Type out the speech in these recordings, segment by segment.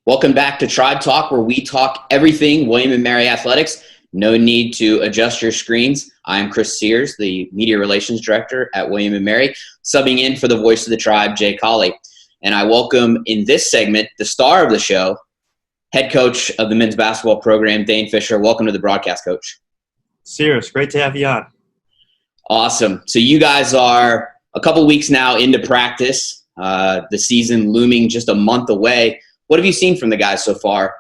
Welcome back to Tribe Talk, where we talk everything William & Mary Athletics. No need to adjust your screens. I'm Chris Sears, the Media Relations Director at William & Mary, subbing in for the voice of the tribe, Jay Colley. And I welcome in this segment the star of the show, head coach of the men's basketball program, Dane Fischer. Welcome to the broadcast, Coach. Sears, great to have you on. Awesome. So you guys are a couple weeks now into practice, the season looming just a month away. What have you seen from the guys so far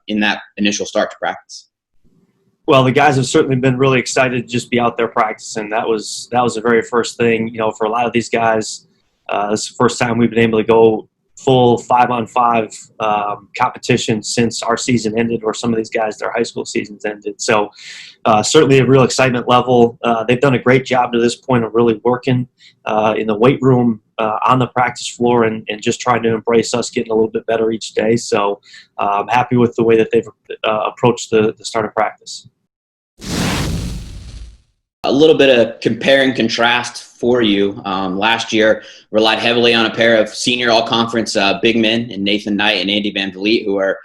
in that initial start to practice? Well, the guys have certainly been really excited to just be out there practicing. That was the very first thing. You know, for a lot of these guys, this is the first time we've been able to go full 5-on-5 competition since our season ended, or some of these guys, their high school seasons ended. So certainly a real excitement level. They've done a great job to this point of really working in the weight room, on the practice floor, and just trying to embrace us getting a little bit better each day. So I'm happy with the way that they've approached the start of practice. A little bit of compare and contrast for you. Last year, relied heavily on a pair of senior all-conference big men in Nathan Knight and Andy Van Vliet, who are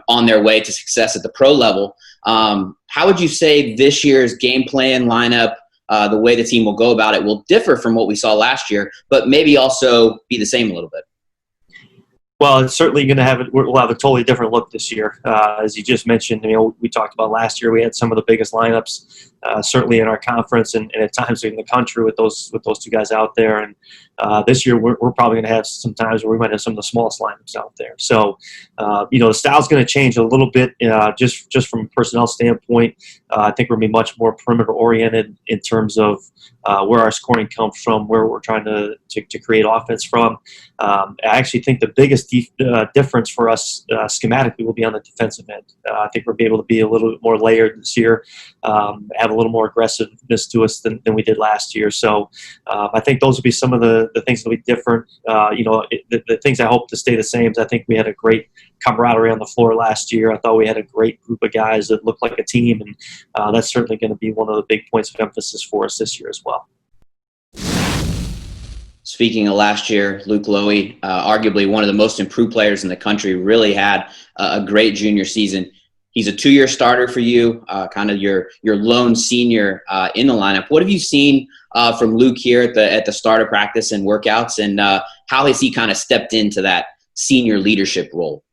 on their way to success at the pro level. How would you say this year's game plan lineup, the way the team will go about it, will differ from what we saw last year, but maybe also be the same a little bit? Well, it's certainly going to have we'll have a totally different look this year. As you just mentioned, we talked about last year. We had some of the biggest lineups, certainly in our conference and at times in the country with those two guys out there. And this year, we're probably going to have some times where we might have some of the smallest lineups out there. So, the style's going to change a little bit, just from a personnel standpoint. I think we're going to be much more perimeter oriented in terms of where our scoring comes from, where we're trying to create offense from. I actually think the biggest difference for us schematically will be on the defensive end. I think we'll be able to be a little bit more layered this year, have a little more aggressiveness to us than we did last year. So I think those will be some of the things that will be different. The things I hope to stay the same is I think we had a great camaraderie on the floor last year. I thought we had a great group of guys that looked like a team, and that's certainly going to be one of the big points of emphasis for us this year as well. Speaking of last year, Luke Lowy, arguably one of the most improved players in the country, really had a great junior season. He's a 2-year starter for you, kind of your lone senior in the lineup. What have you seen from Luke here at the start of practice and workouts, and how has he kind of stepped into that senior leadership role?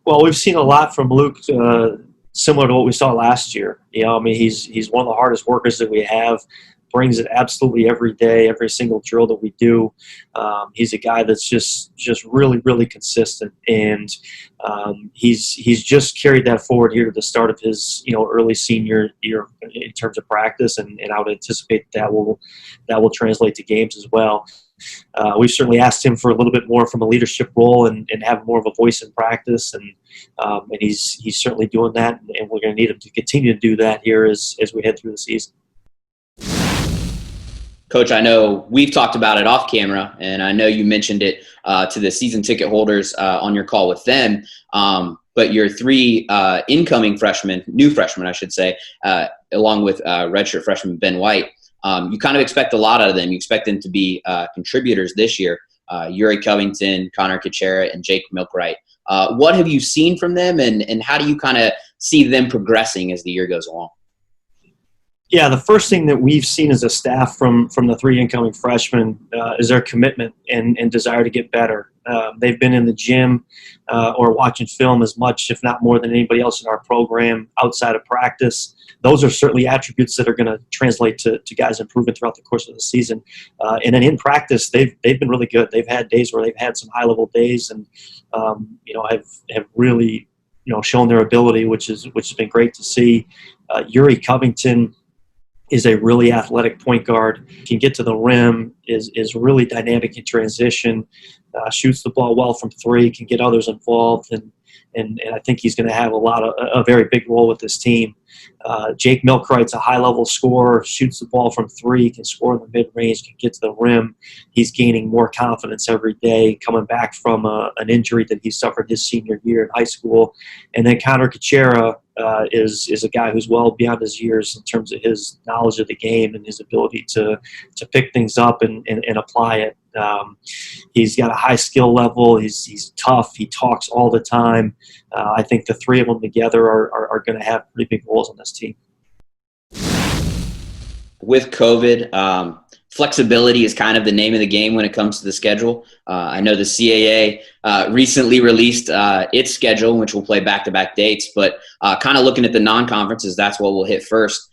Well, we've seen a lot from Luke, similar to what we saw last year. He's one of the hardest workers that we have. Brings it absolutely every day, every single drill that we do. He's a guy that's just really, really consistent, and he's just carried that forward here to the start of his early senior year in terms of practice, and I would anticipate that will translate to games as well. We've certainly asked him for a little bit more from a leadership role and have more of a voice in practice, and he's certainly doing that, and we're going to need him to continue to do that here as we head through the season. Coach, I know we've talked about it off camera, and I know you mentioned it to the season ticket holders on your call with them. But your 3 incoming freshmen, new freshmen, I should say, along with redshirt freshman Ben White, you kind of expect a lot out of them. You expect them to be contributors this year. Yuri Covington, Connor Kachera, and Jake Milkright. What have you seen from them, and how do you kind of see them progressing as the year goes along? Yeah, the first thing that we've seen as a staff from the 3 incoming freshmen is their commitment and desire to get better. They've been in the gym or watching film as much, if not more, than anybody else in our program outside of practice. Those are certainly attributes that are going to translate to guys improving throughout the course of the season. And then in practice, they've been really good. They've had days where they've had some high-level days, and have really shown their ability, which has been great to see. Yuri Covington is a really athletic point guard, can get to the rim, is really dynamic in transition, shoots the ball well from 3, can get others involved, and I think he's going to have a very big role with this team. Jake Milkright's a high-level scorer, shoots the ball from 3, can score in the mid-range, can get to the rim. He's gaining more confidence every day, coming back from an injury that he suffered his senior year in high school. And then Connor Kachera is a guy who's well beyond his years in terms of his knowledge of the game and his ability to pick things up and apply it. He's got a high skill level. He's tough. He talks all the time. I think the three of them together are going to have pretty big roles on this team. With COVID, flexibility is kind of the name of the game when it comes to the schedule. I know the CAA recently released its schedule, which will play back-to-back dates, but kind of looking at the non-conferences, that's what we'll hit first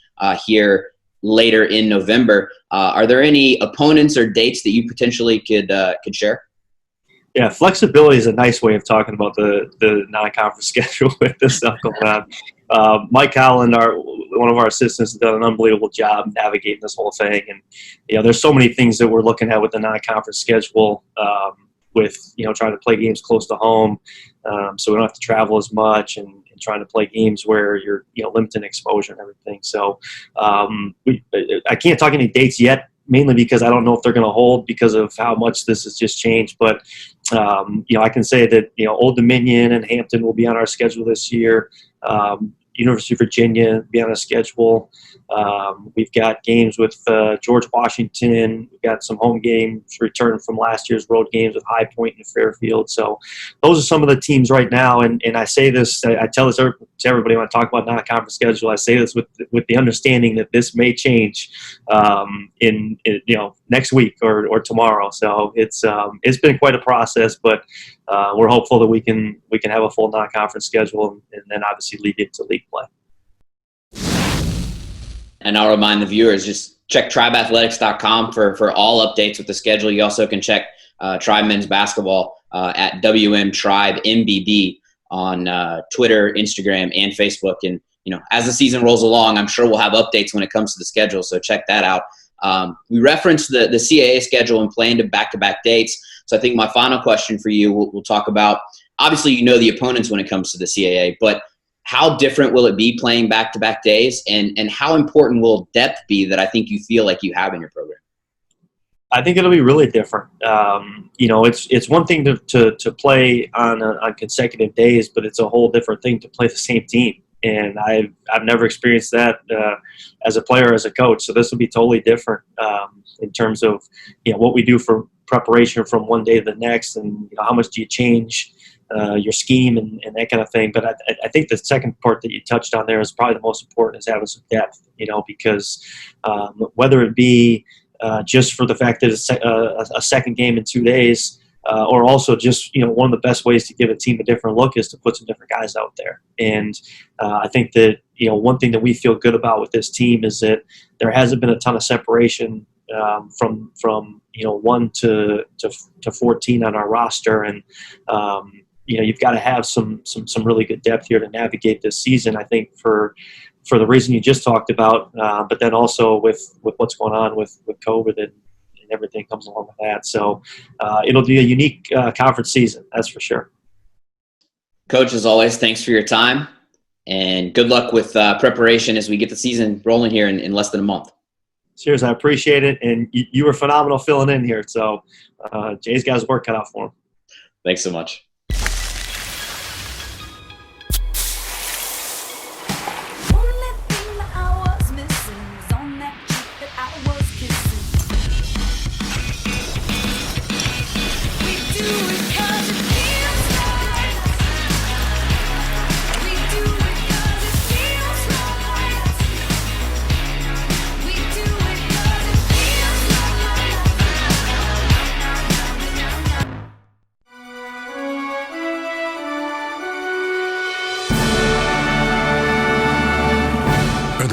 here later in November. Are there any opponents or dates that you potentially could share? Yeah, flexibility is a nice way of talking about the non-conference schedule with this stuff going on. Mike Howland, one of our assistants, has done an unbelievable job navigating this whole thing. And, there's so many things that we're looking at with the non-conference schedule, with, trying to play games close to home, so we don't have to travel as much, and trying to play games where you're, limiting exposure and everything. So I can't talk any dates yet, mainly because I don't know if they're going to hold because of how much this has just changed. But, I can say that, Old Dominion and Hampton will be on our schedule this year. University of Virginia be on a schedule. We've got games with George Washington. We've got some home games returned from last year's road games with High Point and Fairfield. So those are some of the teams right now. And I say this, I tell this to everybody when I talk about non-conference schedule. I say this with the understanding that this may change in next week or tomorrow. So it's been quite a process, but we're hopeful that we can have a full non-conference schedule and then obviously lead into league play. And I'll remind the viewers, just check tribeathletics.com for all updates with the schedule. You also can check Tribe Men's Basketball at WM Tribe MBB on Twitter, Instagram, and Facebook. And, as the season rolls along, I'm sure we'll have updates when it comes to the schedule, so check that out. We referenced the CAA schedule and playing to back-to-back dates. So I think my final question for you, we'll talk about, obviously the opponents when it comes to the CAA, but how different will it be playing back-to-back days, and how important will depth be that I think you feel like you have in your program? I think it'll be really different. It's one thing to play on consecutive days, but it's a whole different thing to play the same team. And I've never experienced that as a player, as a coach. So this will be totally different in terms of what we do for preparation from one day to the next, and how much do you change your scheme and that kind of thing. But I think the second part that you touched on there is probably the most important, is having some depth. Because whether it be just for the fact that it's a second game in 2 days, or also just, one of the best ways to give a team a different look is to put some different guys out there. And I think that, one thing that we feel good about with this team is that there hasn't been a ton of separation from 1 to 14 on our roster. And, you've got to have some really good depth here to navigate this season, I think, for the reason you just talked about, but then also with what's going on with COVID and everything comes along with that. So it'll be a unique conference season, that's for sure. Coach, as always, thanks for your time, and good luck with preparation as we get the season rolling here in less than a month. Cheers, I appreciate it, and you were phenomenal filling in here. So Jay's got his work cut out for him. Thanks so much.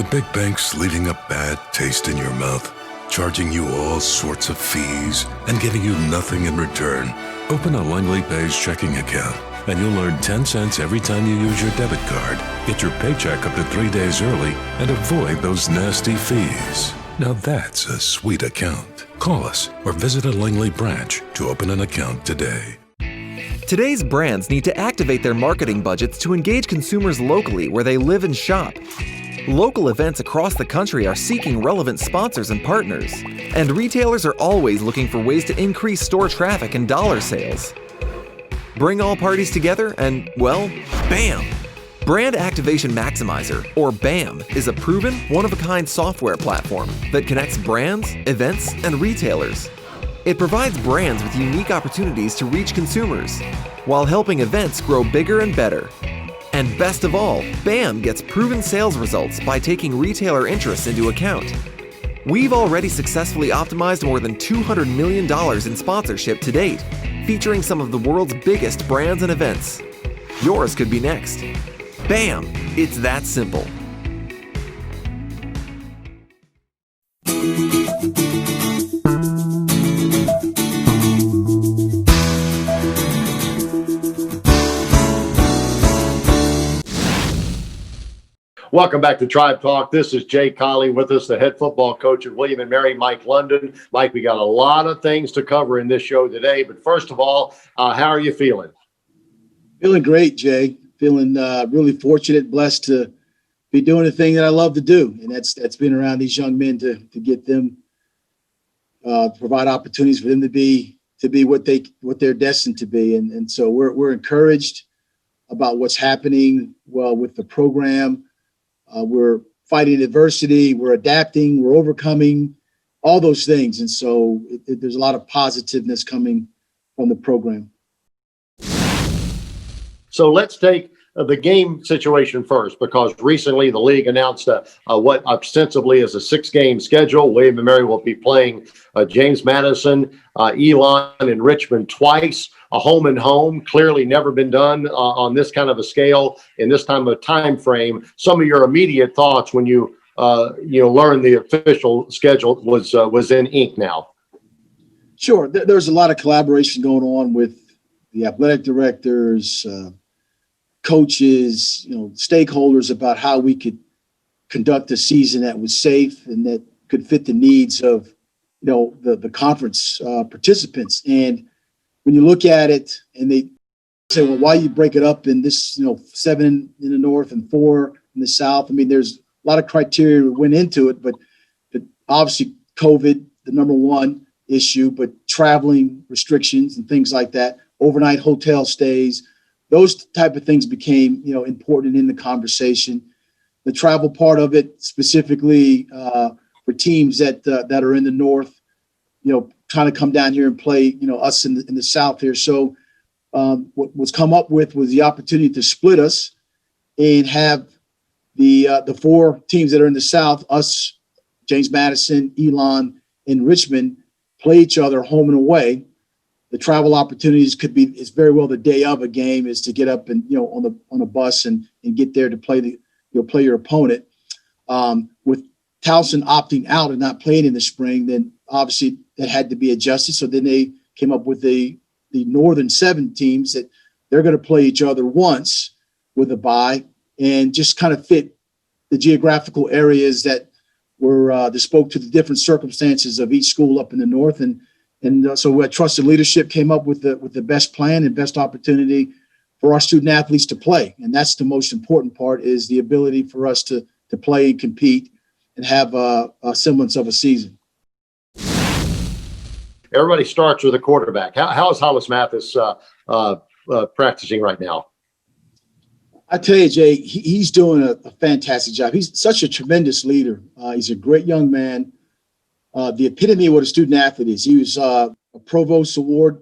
Big banks leaving a bad taste in your mouth, charging you all sorts of fees and giving you nothing in return. Open a Langley Pays checking account and you'll earn 10 cents every time you use your debit card. Get your paycheck up to 3 days early and avoid those nasty fees. Now that's a sweet account. Call us or visit a Langley branch to open an account today. Today's brands need to activate their marketing budgets to engage consumers locally where they live and shop. Local events across the country are seeking relevant sponsors and partners, and retailers are always looking for ways to increase store traffic and dollar sales. Bring all parties together and, well, bam! Brand Activation Maximizer, or BAM, is a proven, one-of-a-kind software platform that connects brands, events, and retailers. It provides brands with unique opportunities to reach consumers, while helping events grow bigger and better. And best of all, BAM gets proven sales results by taking retailer interests into account. We've already successfully optimized more than $200 million in sponsorship to date, featuring some of the world's biggest brands and events. Yours could be next. BAM! It's that simple. Welcome back to Tribe Talk. This is Jay Colley with us, the head football coach at William and Mary, Mike London. Mike, we got a lot of things to cover in this show today, but first of all, how are you feeling? Feeling great, Jay. Feeling really fortunate, blessed to be doing the thing that I love to do, and that's been around these young men to get them, provide opportunities for them to be what they're destined to be, and so we're encouraged about what's happening with the program. We're fighting adversity, we're adapting, we're overcoming all those things. And so there's a lot of positiveness coming from the program. So let's take the game situation first, because recently the league announced what ostensibly is a 6-game schedule. William and Mary will be playing James Madison, Elon, and Richmond twice. A home and home, clearly never been done on this kind of a scale in this time of time frame. Some of your immediate thoughts when you learned the official schedule was in ink now. Sure, there's a lot of collaboration going on with the athletic directors, coaches, stakeholders about how we could conduct a season that was safe and that could fit the needs of the conference participants. And when you look at it and they say, well, why you break it up in this, 7 in the north and 4 in the south? I mean, there's a lot of criteria that went into it, but obviously COVID, the number one issue, but traveling restrictions and things like that, overnight hotel stays, those type of things became, important in the conversation. The travel part of it, specifically for teams that are in the north, trying to come down here and play, us in the south here. So what was come up with was the opportunity to split us and have the 4 teams that are in the south, us, James Madison, Elon, and Richmond, play each other home and away. The travel opportunities is very well the day of a game is to get up and, on a bus and get there to play play your opponent. With Towson opting out and not playing in the spring, then obviously that had to be adjusted. So then they came up with the northern 7 teams that they're going to play each other once with a bye and just kind of fit the geographical areas that were that spoke to the different circumstances of each school up in the north. And so trusted leadership came up with the best plan and best opportunity for our student athletes to play. And that's the most important part, is the ability for us to play and compete and have a semblance of a season. Everybody starts with a quarterback. How is Hollis Mathis practicing right now? I tell you, Jay, he's doing a fantastic job. He's such a tremendous leader. He's a great young man. The epitome of what a student athlete is. He was a Provost Award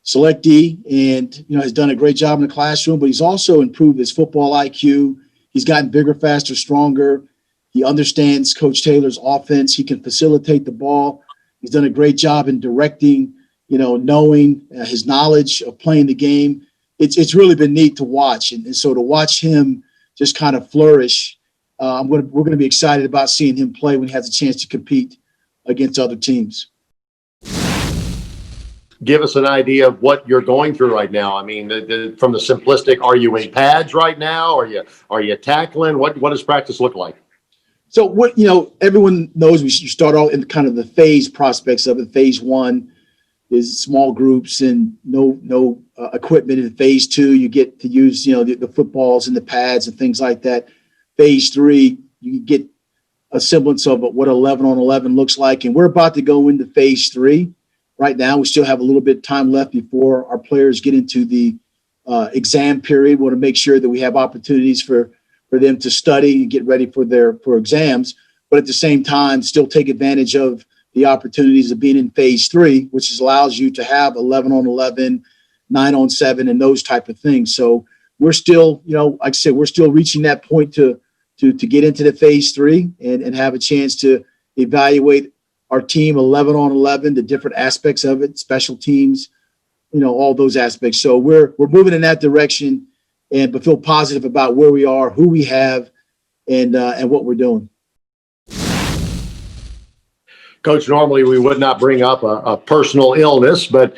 selectee and, has done a great job in the classroom, but he's also improved his football IQ. He's gotten bigger, faster, stronger. He understands Coach Taylor's offense. He can facilitate the ball. He's done a great job in directing, knowing his knowledge of playing the game. It's really been neat to watch. And so to watch him just kind of flourish, we're going to be excited about seeing him play when he has a chance to compete against other teams. Give us an idea of what you're going through right now. I mean, from the simplistic, are you in pads right now? Are you tackling? What does practice look like? So what, everyone knows you start out in kind of the phase prospects of it. Phase 1 is small groups and no equipment. In phase 2, you get to use, the footballs and the pads and things like that. Phase 3, you get a semblance of what 11 on 11 looks like. And we're about to go into phase 3. Right now, we still have a little bit of time left before our players get into the exam period. We want to make sure that we have opportunities for them to study and get ready for exams, but at the same time, still take advantage of the opportunities of being in phase 3, which allows you to have 11 on 11, 9 on 7, and those type of things. So we're still, like I said, we're still reaching that point to get into the phase 3 and have a chance to evaluate our team 11 on 11, the different aspects of it, special teams, all those aspects. So we're moving in that direction, but feel positive about where we are, who we have, and what we're doing. Coach, normally we would not bring up a personal illness, but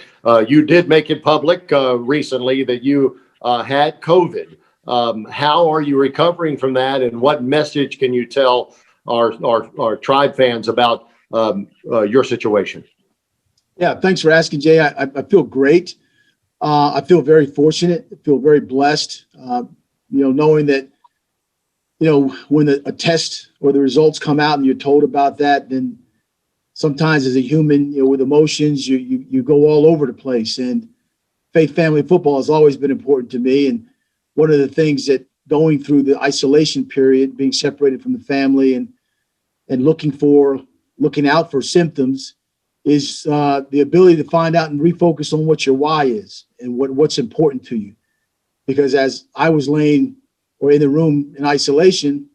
you did make it public recently that you had COVID. How are you recovering from that, and what message can you tell our Tribe fans about your situation? Yeah, thanks for asking, Jay. I feel great. I feel very fortunate. I feel very blessed, knowing that, when a test or the results come out and you're told about that, then sometimes as a human, with emotions, you go all over the place. And faith, family, football has always been important to me. And one of the things that going through the isolation period, being separated from the family and looking out for symptoms is the ability to find out and refocus on what your why is and what's important to you. Because as I was laying or in the room in isolation,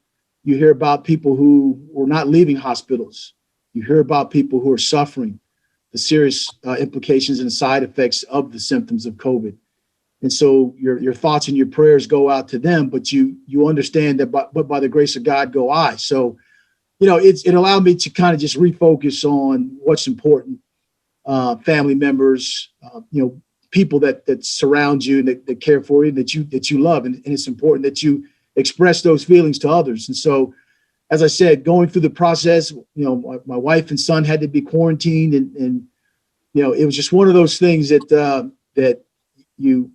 you hear about people who were not leaving hospitals. You hear about people who are suffering the serious implications and side effects of the symptoms of COVID. And so your thoughts and your prayers go out to them, but you understand that by the grace of God go I. So, it allowed me to kind of just refocus on what's important, family members, people that surround you and that care for you, that you love. And it's important that you express those feelings to others. And so, as I said, going through the process, my wife and son had to be quarantined, and it was just one of those things that you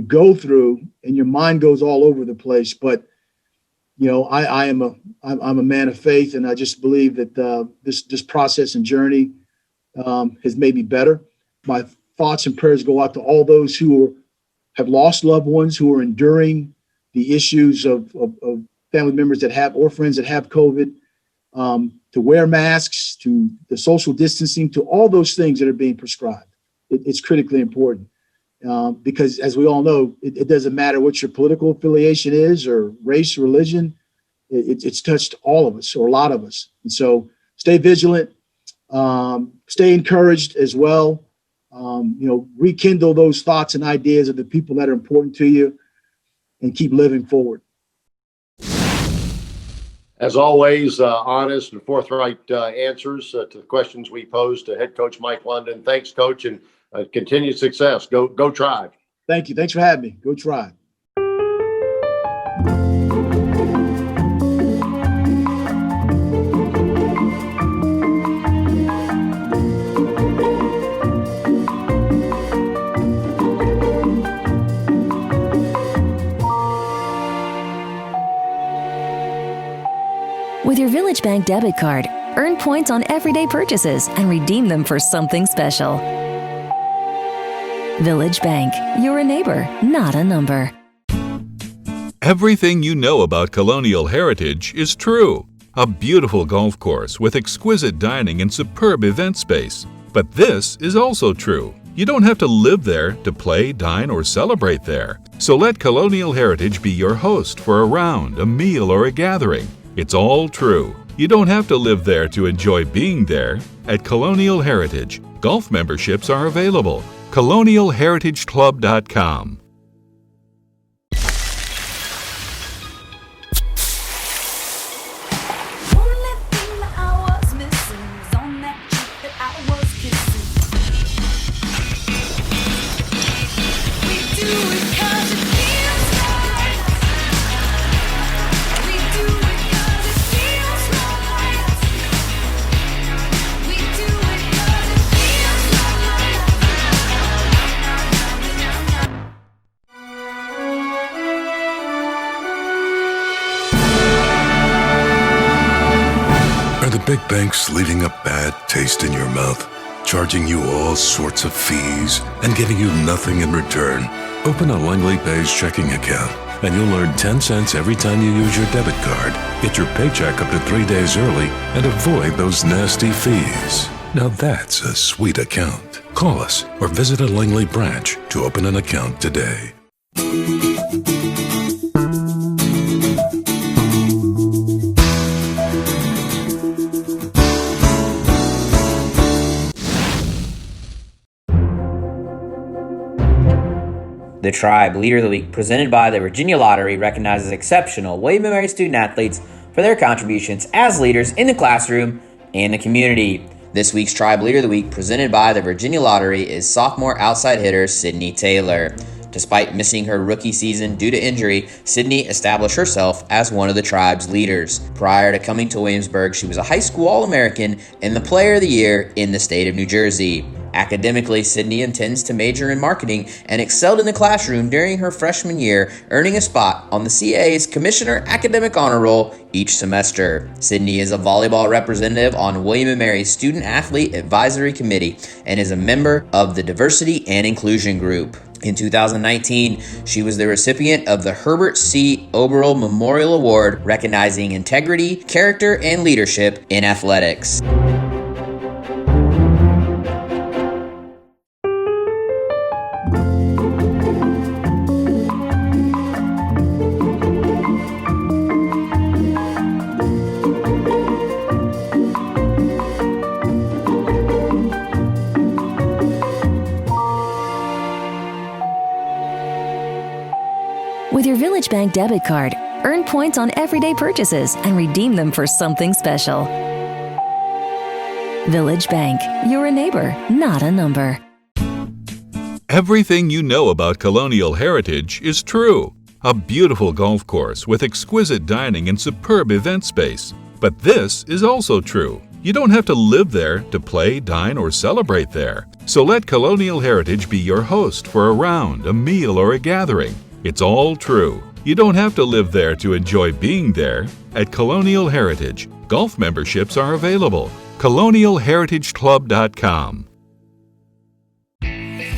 go through and your mind goes all over the place. But I'm a man of faith, and I just believe that this process and journey has made me better. My thoughts and prayers go out to all those who have lost loved ones, who are enduring the issues of family members that have or friends that have COVID, to wear masks, to the social distancing, to all those things that are being prescribed. It's critically important because, as we all know, it doesn't matter what your political affiliation is or race or religion. It's touched all of us or a lot of us. And so stay vigilant, stay encouraged as well. Rekindle those thoughts and ideas of the people that are important to you and keep living forward. As always, honest and forthright answers to the questions we posed to head coach Mike London. Thanks, Coach, and continued success. Go Tribe. Thank you. Thanks for having me. Go Tribe. With your Village Bank debit card, earn points on everyday purchases and redeem them for something special. Village Bank, you're a neighbor, not a number. Everything you know about Colonial Heritage is true. A beautiful golf course with exquisite dining and superb event space. But this is also true. You don't have to live there to play, dine, or celebrate there. So let Colonial Heritage be your host for a round, a meal, or a gathering. It's all true. You don't have to live there to enjoy being there. At Colonial Heritage, golf memberships are available. ColonialHeritageClub.com. Are the big banks leaving a bad taste in your mouth? charging you all sorts of fees and giving you nothing in return. Open a Langley Pays checking account, and you'll earn 10 cents every time you use your debit card. Get your paycheck up to 3 days early and avoid those nasty fees. Now that's a sweet account. Call us or visit a Langley branch to open an account today. The Tribe Leader of the Week, presented by the Virginia Lottery, recognizes exceptional William & Mary student athletes for their contributions as leaders in the classroom and the community. This week's Tribe Leader of the Week, presented by the Virginia Lottery, is sophomore outside hitter Sydney Taylor. Despite missing her rookie season due to injury, Sydney established herself as one of the Tribe's leaders. Prior to coming to Williamsburg, she was a high school All-American and the Player of the Year in the state of New Jersey. Academically, Sydney intends to major in marketing and excelled in the classroom during her freshman year, earning a spot on the CAA's Commissioner Academic Honor Roll each semester. Sydney is a volleyball representative on William & Mary's Student Athlete Advisory Committee and is a member of the Diversity and Inclusion Group. In 2019, she was the recipient of the Herbert C. Oberl Memorial Award, recognizing integrity, character, and leadership in athletics. With your Village Bank debit card, earn points on everyday purchases and redeem them for something special. Village Bank, you're a neighbor, not a number. Everything you know about Colonial Heritage is true. A beautiful golf course with exquisite dining and superb event space. But this is also true. You don't have to live there to play, dine, or celebrate there. So let Colonial Heritage be your host for a round, a meal, or a gathering. It's all true. You don't have to live there to enjoy being there. At Colonial Heritage, golf memberships are available. ColonialHeritageClub.com.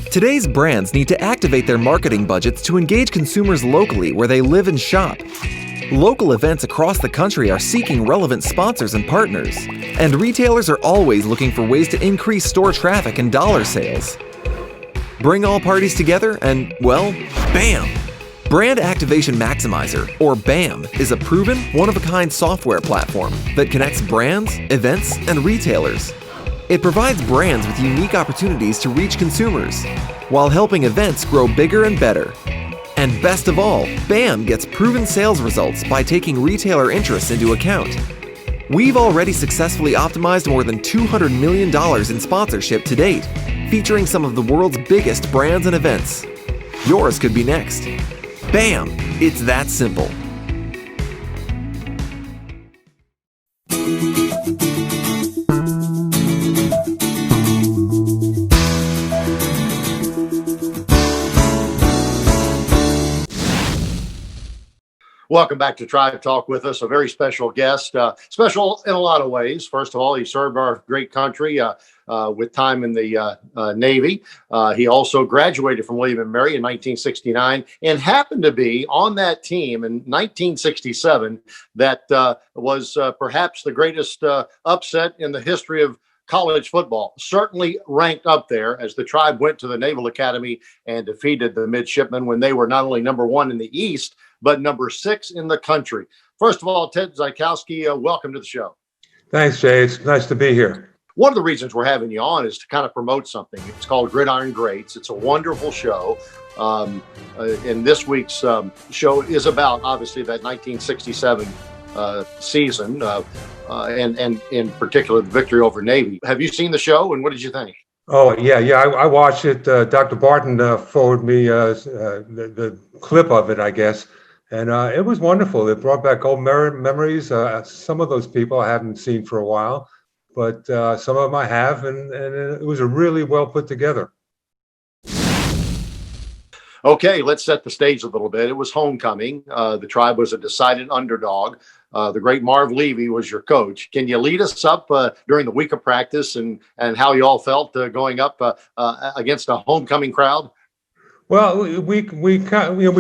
Today's brands need to activate their marketing budgets to engage consumers locally where they live and shop. Local events across the country are seeking relevant sponsors and partners, and retailers are always looking for ways to increase store traffic and dollar sales. Bring all parties together and, well, bam! Brand Activation Maximizer, or BAM, is a proven, one-of-a-kind software platform that connects brands, events, and retailers. It provides brands with unique opportunities to reach consumers, while helping events grow bigger and better. And best of all, BAM gets proven sales results by taking retailer interests into account. We've already successfully optimized more than $200 million in sponsorship to date, featuring some of the world's biggest brands and events. Yours could be next. BAM! It's that simple. Welcome back to Tribe Talk with us. A very special guest, special in a lot of ways. First of all, he served our great country with time in the Navy. He also graduated from William & Mary in 1969 and happened to be on that team in 1967 that was perhaps the greatest upset in the history of college football. Certainly ranked up there as the Tribe went to the Naval Academy and defeated the midshipmen when they were not only number 1 in the East, but number 6 in the country. First of all, Ted Zychowski, welcome to the show. Thanks, Jay. It's nice to be here. One of the reasons we're having you on is to kind of promote something. It's called Gridiron Greats. It's a wonderful show. And this week's show is about, obviously, that 1967 season, and in particular, the victory over Navy. Have you seen the show, and what did you think? Oh, yeah. I watched it. Dr. Barton forwarded me the clip of it, I guess. And it was wonderful. It brought back old memories. Some of those people I haven't seen for a while, but some of them I have. And it was a really well put together. Okay, let's set the stage a little bit. It was homecoming. The Tribe was a decided underdog. the great Marv Levy was your coach. Can you lead us up during the week of practice and how you all felt going up against a homecoming crowd? Well, we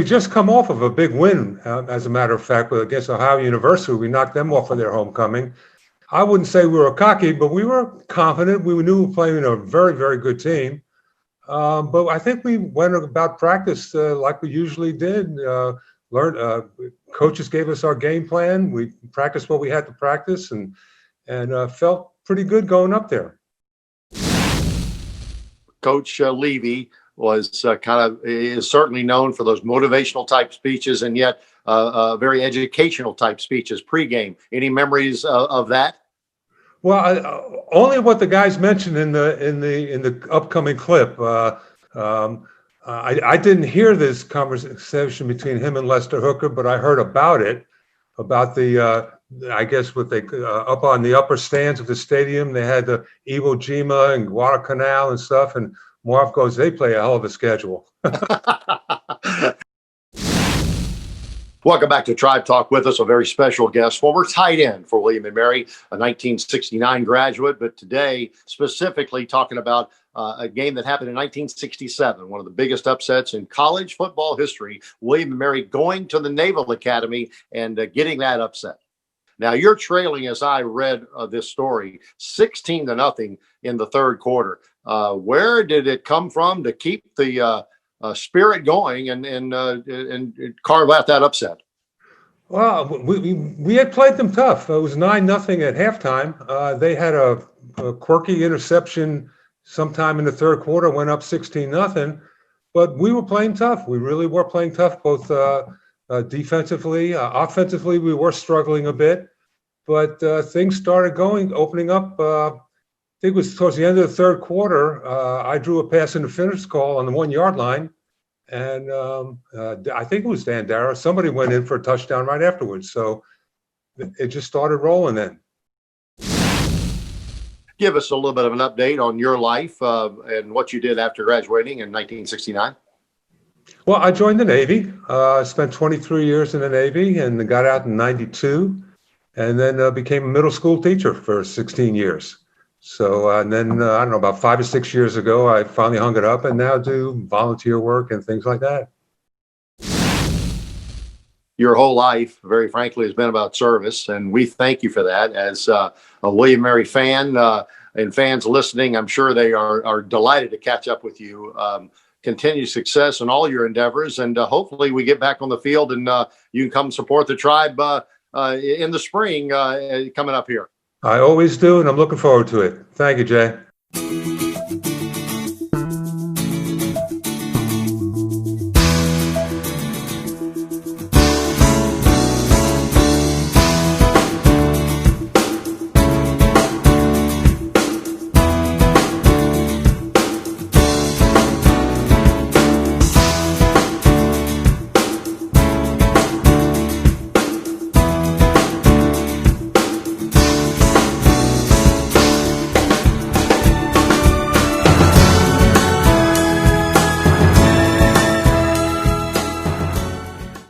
just come off of a big win, as a matter of fact, against Ohio University. We knocked them off of their homecoming. I wouldn't say we were cocky, but we were confident. We knew we were playing a very, very good team. But I think we went about practice like we usually did. Coaches gave us our game plan. We practiced what we had to practice, and felt pretty good going up there. Coach Levy is certainly known for those motivational type speeches, and yet very educational type speeches pregame. Any memories of that? Well, only what the guys mentioned in the upcoming clip. I didn't hear this conversation between him and Lester Hooker, but I heard about it. About I guess what they up on the upper stands of the stadium, they had the Iwo Jima and Guadalcanal and stuff. And Marv goes, they play a hell of a schedule. Welcome back to Tribe Talk. With us, a very special guest, former tight end for William & Mary, a 1969 graduate, but today specifically talking about a game that happened in 1967, one of the biggest upsets in college football history. William & Mary going to the Naval Academy and getting that upset. Now you're trailing, as I read this story, 16-0 in the third quarter. Where did it come from to keep the spirit going and carve out that upset? Well, we had played them tough. It was 9-0 at halftime. They had a quirky interception sometime in the third quarter, went up 16-0. But we were playing tough. We really were playing tough, both defensively, offensively. We were struggling a bit, but things started opening up. I think it was towards the end of the third quarter. I drew a pass interference call on the 1 yard line. And I think it was Dan Dara. Somebody went in for a touchdown right afterwards. So it just started rolling then. Give us a little bit of an update on your life and what you did after graduating in 1969. Well, I joined the Navy. Spent 23 years in the Navy and got out in 92. And then became a middle school teacher for 16 years. So and then, I don't know, about 5 or 6 years ago, I finally hung it up and now do volunteer work and things like that. Your whole life, very frankly, has been about service, and we thank you for that. As a William & Mary fan and fans listening, I'm sure they are delighted to catch up with you. Continued success in all your endeavors, and hopefully we get back on the field and you can come support the Tribe in the spring coming up here. I always do, and I'm looking forward to it. Thank you, Jay.